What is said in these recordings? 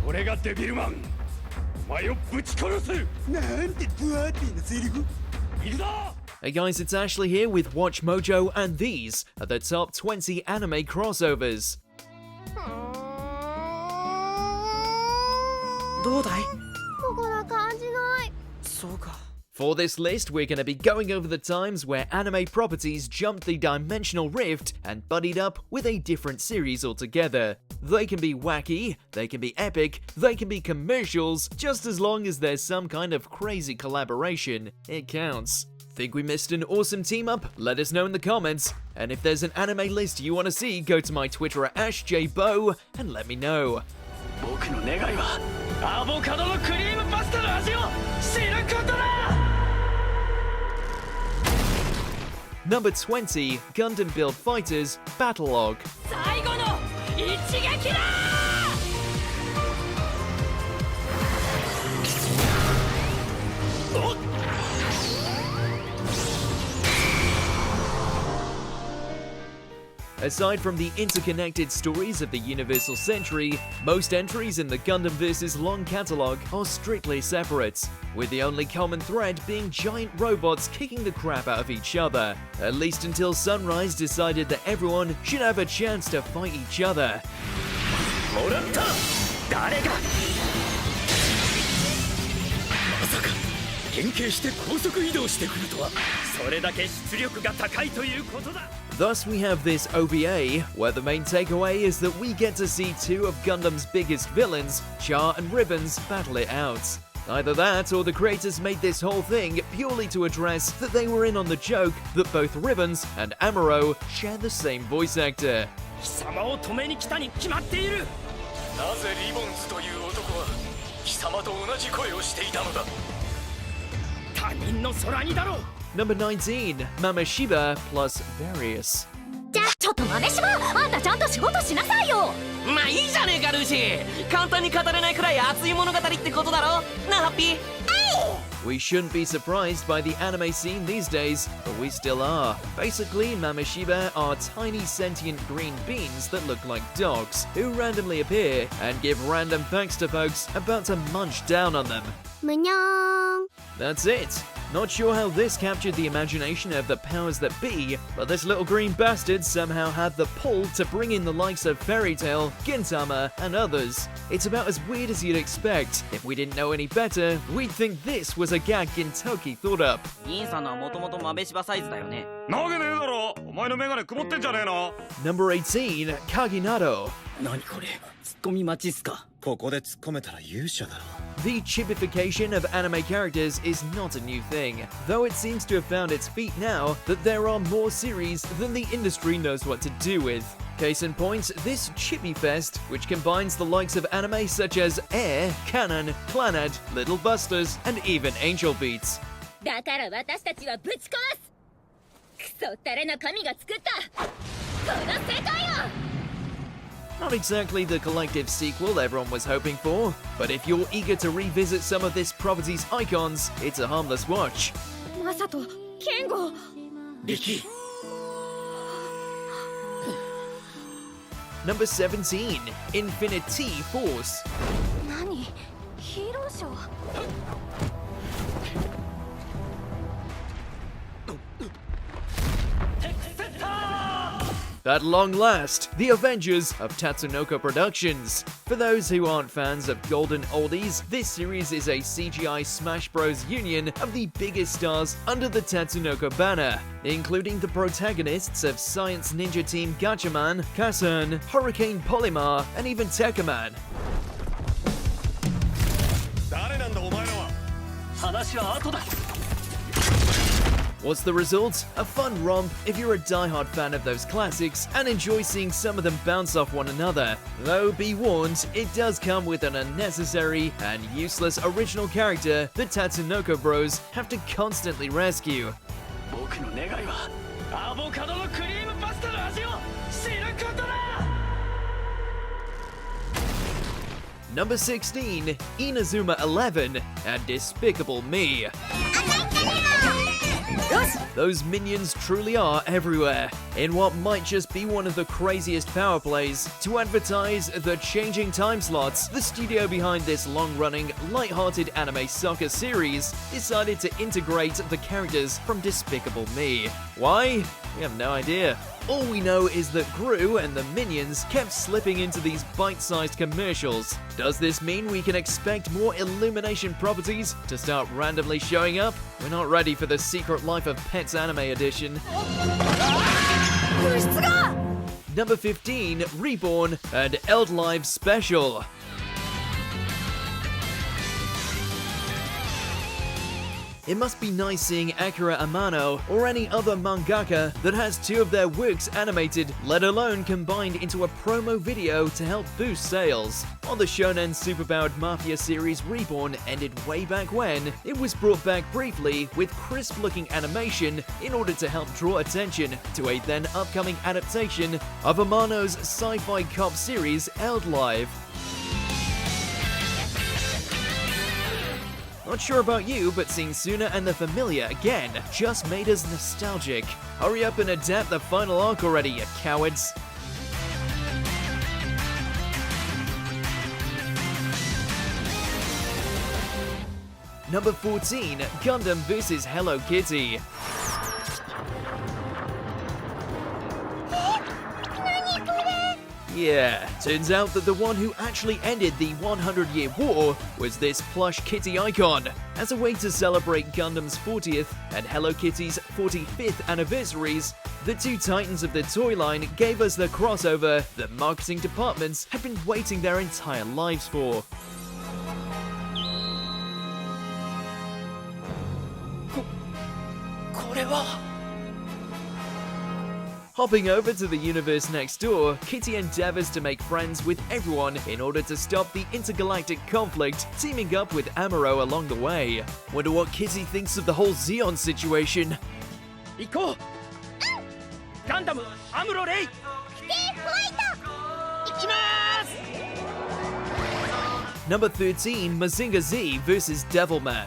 俺がデビルマン。お前をぶち殺す。なんてブワーティーなセリフ。いくぞ。Hey guys, it's Ashley here with WatchMojo, and these are the top 20 anime crossovers. どうだい？ここら感じない。そうか。 For this list, we're going to be going over the times where anime properties jumped the dimensional rift and buddied up with a different series altogether. They can be wacky, they can be epic, they can be commercials, just as long as there's some kind of crazy collaboration, it counts. Think we missed an awesome team up? Let us know in the comments. And if there's an anime list you want to see, go to my Twitter at AshJBo and let me know. 僕の願いはアボカドのクリームパスタの味を知ることだ。Number 20, Gundam Build Fighters Battle Log. 最後の一撃だ。おっ。 Aside from the interconnected stories of the Universal Century, most entries in the Gundam vs. Long catalogue are strictly separate, with the only common thread being giant robots kicking the crap out of each other, at least until Sunrise decided that everyone should have a chance to fight each other. もらった。誰が。まさか変形して高速移動してくるとは。それだけ出力が高いということだ。 Thus, we have this OVA, where the main takeaway is that we get to see two of Gundam's biggest villains, Char and Ribbons, battle it out. Either that, or the creators made this whole thing purely to address that they were in on the joke that both Ribbons and Amuro share the same voice actor. 貴様を止めに来たに決まっている。なぜリボンズという男は貴様と同じ声をしていたのだ。他人の空にだろう。 Number 19, Mameshiba plus Various. じゃあちょっと豆柴、あんたちゃんと仕事しなさいよ。まあいいじゃねえかルーシー。簡単に語れないくらい熱い物語ってことだろ。なあハッピー。We shouldn't be surprised by the anime scene these days, but we still are. Basically, Mameshiba are tiny sentient green beings that look like dogs, who randomly appear and give random facts to folks about to munch down on them. むにゃーん。 That's it. Not sure how this captured the imagination of the powers that be, but this little green bastard somehow had the pull to bring in the likes of Fairy Tail, Gintama, and others. It's about as weird as you'd expect. If we didn't know any better, we'd think this was a gag Gintoki thought up. 兄さんのはもともと豆柴サイズだよね。なわけねえだろ。お前のメガネ曇ってんじゃねえの。 Number 18, Kaginado. 何これ？ツッコミ待ちっすか？ここで突っ込めたら勇者だろ。 The chibification of anime characters is not a new thing, though it seems to have found its feet now that there are more series than the industry knows what to do with. Case in point, this Chibi Fest, which combines the likes of anime such as Air, Canon, Clannad, Little Busters, and even Angel Beats. だから私たちはぶち壊す。クソったれな神が作ったこの世界を。 Not exactly the collective sequel everyone was hoping for, but if you're eager to revisit some of this property's icons, it's a harmless watch. マサト、ケンゴ。リキ。 Number 17, Infinity Force. 何？ヒーローショー。 At long last, the Avengers of Tatsunoko Productions. For those who aren't fans of golden oldies, this series is a CGI Smash Bros. Union of the biggest stars under the Tatsunoko banner, including the protagonists of Science Ninja Team Gatchaman, Kasan, Hurricane Polymar, and even Tekkaman. 誰なんだお前らは。話は後だ。 What's the result? A fun romp if you're a die-hard fan of those classics and enjoy seeing some of them bounce off one another. Though be warned, it does come with an unnecessary and useless original character the Tatsunoko Bros have to constantly rescue. 僕の願いはアボカドのクリームパスタの味を知ることだ。 Number 16, Inazuma 11 and Despicable Me. Those minions truly are everywhere. in what might just be one of the craziest power plays. To advertise the changing time slots, the studio behind this long-running, light-hearted anime soccer series decided to integrate the characters from Despicable Me. Why? We have no idea. All we know is that Gru and the minions kept slipping into these bite-sized commercials. Does this mean we can expect more Illumination properties to start randomly showing up? We're not ready for the Secret Life of Pets anime edition. Number 15, Reborn and Eld Live Special. It must be nice seeing Akira Amano or any other mangaka that has two of their works animated, let alone combined into a promo video to help boost sales. While the shonen superpowered mafia series Reborn ended way back when, it was brought back briefly with crisp-looking animation in order to help draw attention to a then upcoming adaptation of Amano's sci-fi cop series Eld Live. Not sure about you, but seeing Suna and the Familiar again just made us nostalgic. Hurry up and adapt the final arc already, you cowards! Number 14, Gundam vs Hello Kitty. Yeah, turns out that the one who actually ended the 100-year war was this plush kitty icon. As a way to celebrate Gundam's 40th and Hello Kitty's 45th anniversaries, the two titans of the toy line gave us the crossover that marketing departments had been waiting their entire lives for. Hopping over to the universe next door, Kitty endeavors to make friends with everyone in order to stop the intergalactic conflict, teaming up with Amuro along the way. Wonder what Kitty thinks of the whole Zeon situation. 行こうガンダムアムロレイ行きます Number 13, Mazinga Z vs Devilman.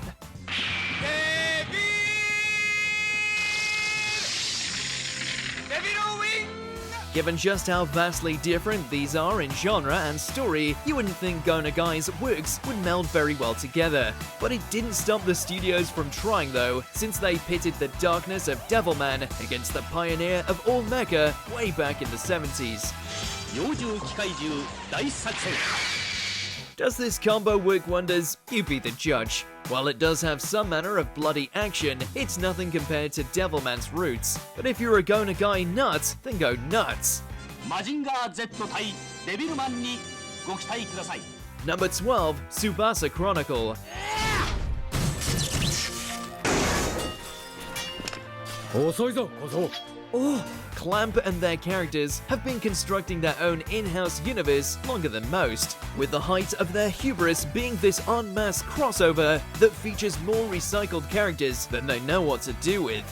Given just how vastly different these are in genre and story, you wouldn't think Go Nagai's works would meld very well together. But it didn't stop the studios from trying though, since they pitted the darkness of Devilman against the pioneer of all mecha way back in the 70s. Does this combo work wonders? You be the judge. While it does have some manner of bloody action, it's nothing compared to Devilman's roots. But if you're a Go Nagai nut, then go nuts! Number 12, Tsubasa Chronicle. Clamp and their characters have been constructing their own in-house universe longer than most, with the height of their hubris being this en masse crossover that features more recycled characters than they know what to do with.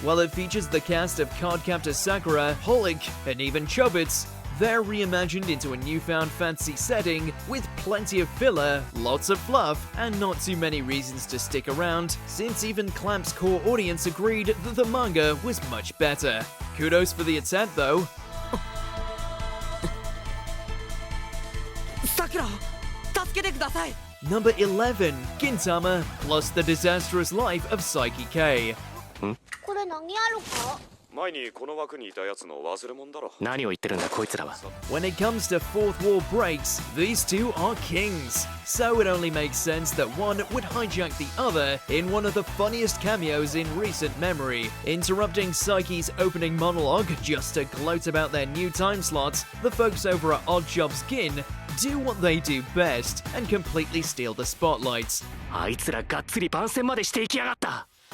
While it features the cast of Cardcaptor Sakura, Holic, and even Chobits, they're reimagined into a newfound fantasy setting with plenty of filler, lots of fluff, and not too many reasons to stick around, since even Clamp's core audience agreed that the manga was much better. Kudos for the attempt though. Number 11, Gintama plus the disastrous life of Saiki K. When it comes to fourth wall breaks, these two are kings. So it only makes sense that one would hijack the other in one of the funniest cameos in recent memory. Interrupting Saiki's opening monologue just to gloat about their new time slots, the folks over at Odd Jobs Gin do what they do best and completely steal the spotlights.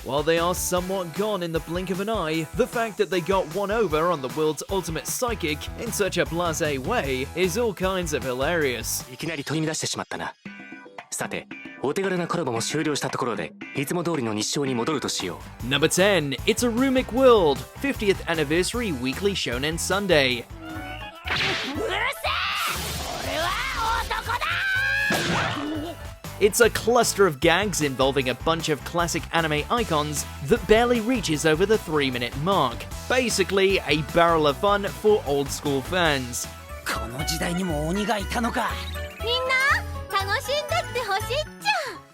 While they are somewhat gone in the blink of an eye, the fact that they got one over on the world's ultimate psychic in such a blasé way is all kinds of hilarious. Number 10, It's a Rumic World, 50th Anniversary Weekly Shonen Sunday. It's a cluster of gags involving a bunch of classic anime icons that barely reaches over the 3-minute mark. Basically, a barrel of fun for old school fans. この時代にも鬼がいたのか。みんな楽しんでってほしいっちゃ。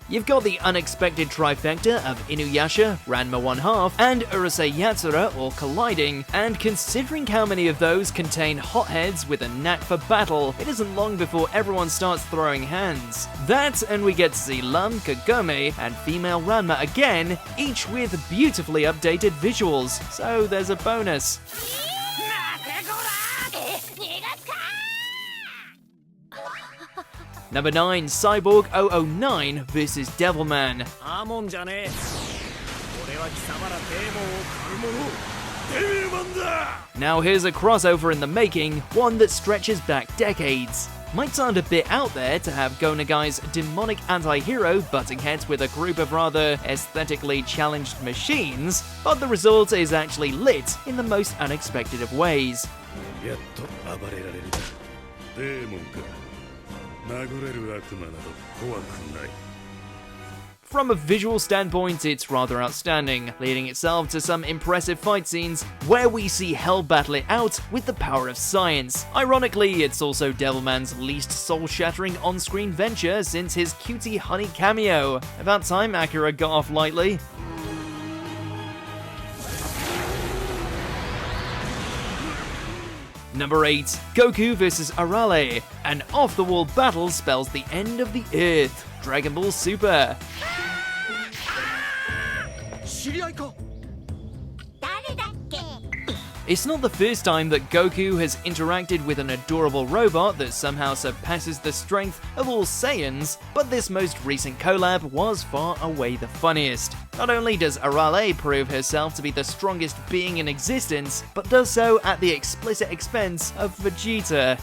You've got the unexpected trifecta of Inuyasha, Ranma 1/2, and Urusei Yatsura all colliding, and considering how many of those contain hotheads with a knack for battle, it isn't long before everyone starts throwing hands. That, and we get to see Lum, Kagome, and female Ranma again, each with beautifully updated visuals, so there's a bonus. Number 9, Cyborg 009 vs Devilman. アーモンじゃねえ。俺は貴様らデーモンを狩る者。デビルマンだ。 Now here's a crossover in the making, one that stretches back decades. Might sound a bit out there to have Go Nagai's demonic anti-hero butting heads with a group of rather aesthetically challenged machines, but the result is actually lit in the most unexpected of ways. やっと暴れられるか。デーモンか。殴れる悪魔など怖くない。 From a visual standpoint, it's rather outstanding, leading itself to some impressive fight scenes where we see Hell battle it out with the power of science. Ironically, it's also Devilman's least soul-shattering on-screen venture since his cutie honey cameo. About time Akira got off lightly. Number 8, Goku vs Arale. An off-the-wall battle spells the end of the Earth. Dragon Ball Super. 知り合いか。 誰だっけ。 It's not the first time that Goku has interacted with an adorable robot that somehow surpasses the strength of all Saiyans, but this most recent collab was far away the funniest. Not only does Arale prove herself to be the strongest being in existence, but does so at the explicit expense of Vegeta.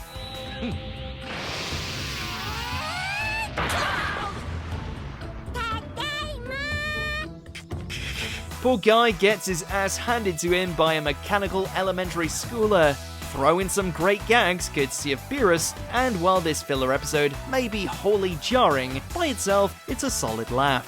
Poor guy gets his ass handed to him by a mechanical elementary schooler. Throw in some great gags courtesy of Beerus, and while this filler episode may be wholly jarring, by itself it's a solid laugh.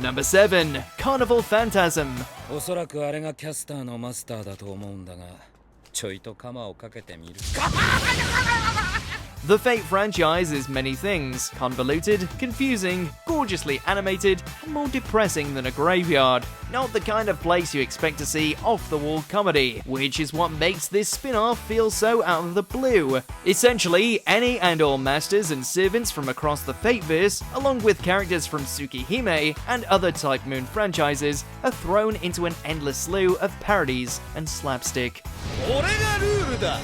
Number 7, Carnival Phantasm. おそらくあれがキャスターのマスターだと思うんだが、ちょいと鎌をかけてみる。 The Fate franchise is many things: convoluted, confusing, gorgeously animated, and more depressing than a graveyard. Not the kind of place you expect to see off-the-wall comedy, which is what makes this spin-off feel so out of the blue. Essentially, any and all masters and servants from across the Fateverse, along with characters from Tsukihime and other Type Moon franchises, are thrown into an endless slew of parodies and slapstick. 俺がルールだ。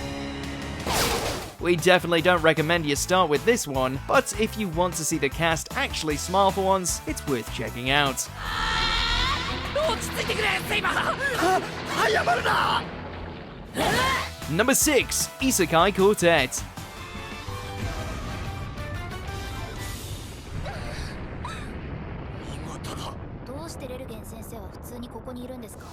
We definitely don't recommend you start with this one, but if you want to see the cast actually smile for once, it's worth checking out. 落ち着いてくれ、セイバー。謝るな。 Number 6, Isekai Quartet. どうしてレルゲン先生は普通にここにいるんですか。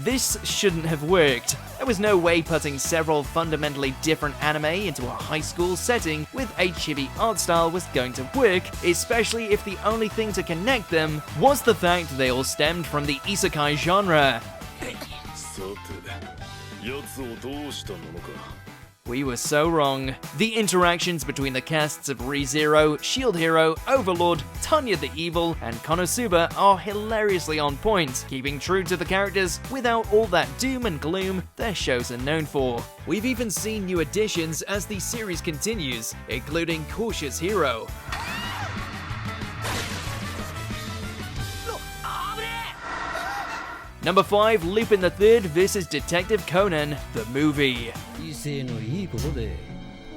This shouldn't have worked. There was no way putting several fundamentally different anime into a high school setting with a chibi art style was going to work, especially if the only thing to connect them was the fact they all stemmed from the isekai genre. さて、奴をどうしたものか。 We were so wrong. The interactions between the casts of ReZero, Shield Hero, Overlord, Tanya the Evil, and Konosuba are hilariously on point, keeping true to the characters without all that doom and gloom their shows are known for. We've even seen new additions as the series continues, including Cautious Hero. Number 5, Lupin the Third vs Detective Conan, the movie. 異性のいいことで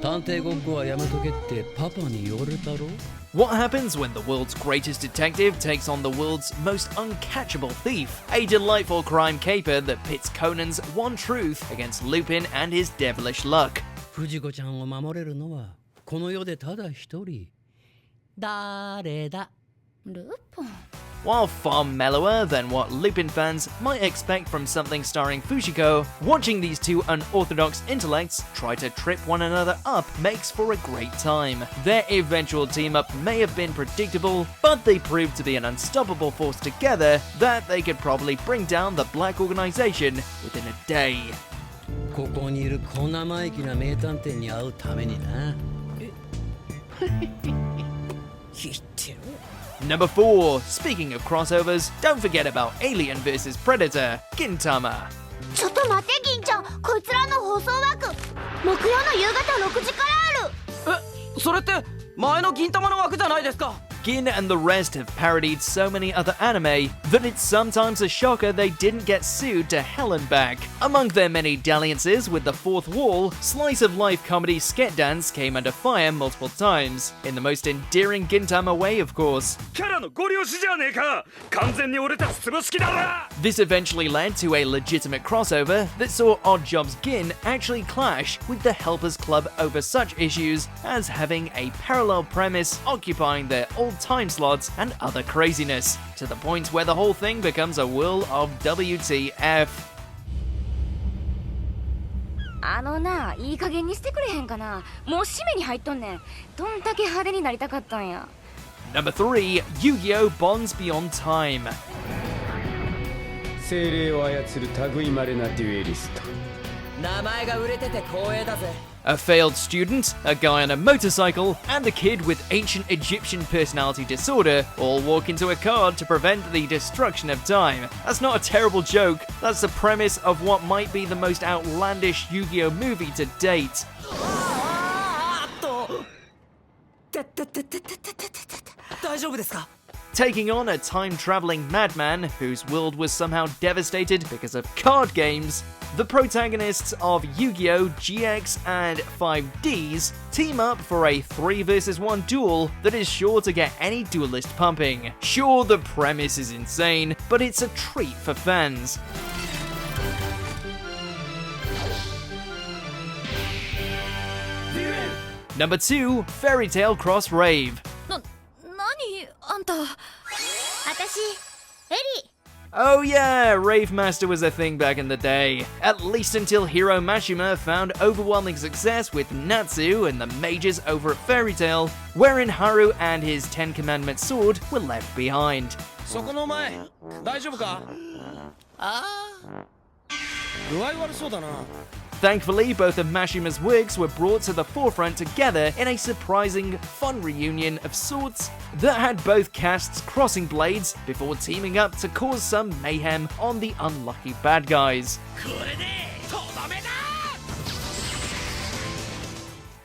探偵ごっこはやめとけってパパに言われたろ What happens when the world's greatest detective takes on the world's most uncatchable thief? A delightful crime caper that pits Conan's one truth against Lupin and his devilish luck. 藤子ちゃんを守れるのはこの世でただ一人誰だルポン。While far mellower than what Lupin fans might expect from something starring Fujiko, watching these two unorthodox intellects try to trip one another up makes for a great time. Their eventual team-up may have been predictable, but they proved to be an unstoppable force together that they could probably bring down the Black Organization within a day. ここにいる小生意気な名探偵に会うためにな。Number 4. Speaking of crossovers, don't forget about Alien vs Predator, Gintama. ちょっと待って銀ちゃん、こいつらの放送枠木曜の夕方6時からある。それって前の銀玉の枠じゃないですか。 Gin and the rest have parodied so many other anime that it's sometimes a shocker they didn't get sued to hell and back. Among their many dalliances with the fourth wall, slice-of-life comedy Sket Dance came under fire multiple times, in the most endearing Gintama way, of course. キャラのご利用しじゃねえか。完全に俺たち潰しきだな。 This eventually led to a legitimate crossover that saw Oddjob's Gin actually clash with the Helpers Club over such issues as having a parallel premise occupying their old time slots and other craziness, to the point where the whole thing becomes a whirl of WTF. な、いい加減にしてくれへんかな。もう締めに入っとんねん。どんだけ派手になりたかったんや。Number 3. Yu-Gi-Oh! Bonds Beyond Time. 精霊を操る類まれなデュエリスト。名前が売れてて光栄だぜ。 A failed student, a guy on a motorcycle, and a kid with ancient Egyptian personality disorder all walk into a card to prevent the destruction of time. That's not a terrible joke, that's the premise of what might be the most outlandish Yu-Gi-Oh! Movie to date. Taking on a time-traveling madman whose world was somehow devastated because of card games, the protagonists of Yu-Gi-Oh! GX and 5Ds team up for a 3 vs 1 duel that is sure to get any duelist pumping. Sure, the premise is insane, but it's a treat for fans. Number 2. Fairy Tail Cross Rave. 何あんた。私、エリ。 Oh yeah, Rave Master was a thing back in the day. At least until Hiro Mashima found overwhelming success with Natsu and the mages over at Fairy Tail, wherein Haru and his Ten Commandments sword were left behind. そこのお前大丈夫か。具合悪そうだな。 Thankfully, both of Mashima's works were brought to the forefront together in a surprising, fun reunion of sorts that had both casts crossing blades before teaming up to cause some mayhem on the unlucky bad guys.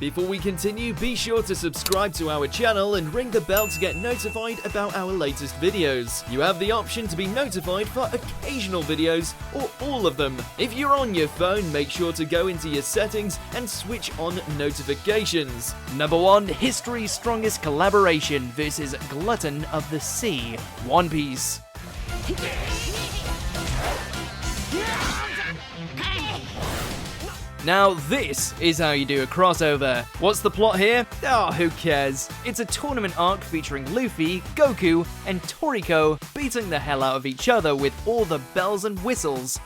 Before we continue, be sure to subscribe to our channel and ring the bell to get notified about our latest videos. You have the option to be notified for occasional videos or all of them. If you're on your phone, make sure to go into your settings and switch on notifications. Number 1, history's strongest collaboration versus Glutton of the Sea, One Piece. Now this is how you do a crossover. What's the plot here? Oh, who cares? It's a tournament arc featuring Luffy, Goku, and Toriko beating the hell out of each other with all the bells and whistles.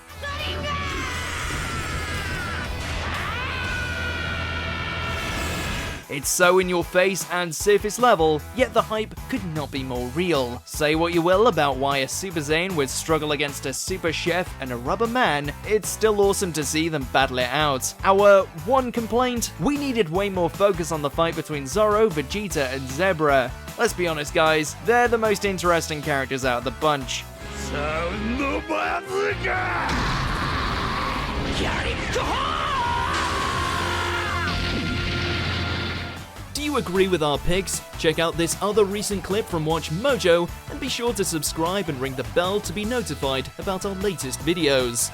It's so in your face and surface level, yet the hype could not be more real. Say what you will about why a Super Saiyan would struggle against a Super Chef and a Rubber Man, it's still awesome to see them battle it out. Our one complaint? We needed way more focus on the fight between Zoro, Vegeta, and Zebra. Let's be honest guys, they're the most interesting characters out of the bunch. Do you agree with our picks? Check out this other recent clip from WatchMojo and be sure to subscribe and ring the bell to be notified about our latest videos.